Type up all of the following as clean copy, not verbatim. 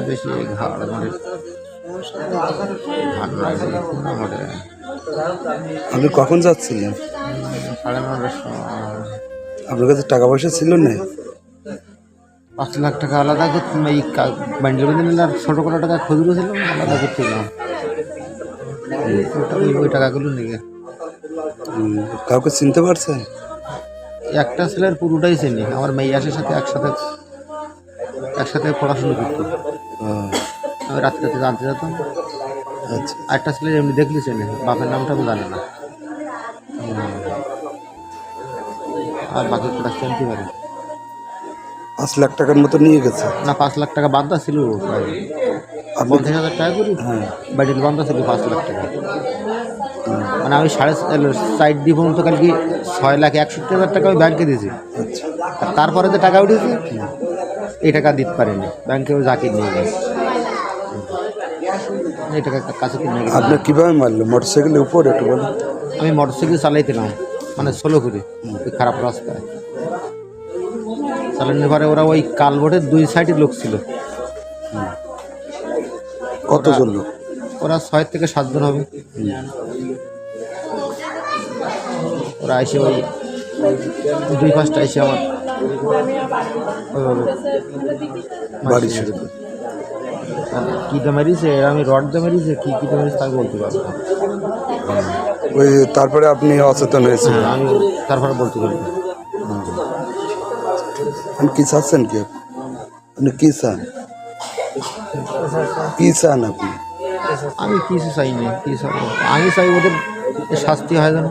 বেশি ঘাড় মারে ভালো লাগে মোটামুটি। আপনি কখন যাচ্ছিলেন? 9:30টার সময়। আপনার কাছে টাকা পয়সা ছিল না? 5 লাখ টাকা আলাদা করতে এই বান্ডিল বান্ডিল নিলে আর ছোটো কোনো টাকা খুচরো ছিল আলাদা করছিলাম। ওই টাকাগুলো নিয়ে কাউকে চিনতে পারছেন? একটা ছেলের পুরোটাই চিনি, আমার মেয়াসের সাথে একসাথে পড়াশুনো করতো। আমি রাত্রে জানতে যেতাম। আচ্ছা, একটা ছেলে এমনি দেখলি চেনে, বাপের নামটা আমি জানি না। আর বাকি কোটা চিনতে পারি। 5 লাখ টাকার মতো নিয়ে গেছে। না, 5 লাখ টাকা বান্ধা ছিল, 50,000 টাকা করি। হ্যাঁ, বাড়ির বান্ধা ছিল 5 লাখ টাকা। মানে আমি 4.5 দিয়ে পর্যন্ত কালকে 6,61,000 টাকা আমি ব্যাংকে দিয়েছি। আচ্ছা, আর তারপরে যে টাকা উঠেছে এই টাকা দিতে পারিনি, ব্যাংকে জাকির নিয়ে গেছে। এই টাকা কাছে কিনে গেছে। আপনার কীভাবে মারলো? মোটরসাইকেলের উপর একটু বলুন। আমি মোটরসাইকেল চালাইছিলাম, মানে সোলো করে ওই খারাপ রাস্তায় চালানোর পরে ওরা ওই কালভোটের 2 সাইডে লোক ছিল। কতজন লোক? ওরা 6 থেকে 7 জন হবে। ওরা এসে ওই 2-5টা এসে আমার বাড়ি কী দিয়ে মেরিয়েছে, আমি রড দিয়ে মেরিয়েছে, কী দিয়ে মেরিয়েছে তাকে বলতে পারবো না। ওই তারপরে আপনি অচেতন হয়েছেন? হ্যাঁ, আমি তারপরে বলতে পারি না। আপনি কী চাচ্ছেন? কি আপনি কী চান? কী চান আপনি? আমি কিছু চাইনি, কী চাই, আমি চাই ওদের শাস্তি হয় যেন,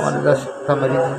আমাদের মেরিয়েছে।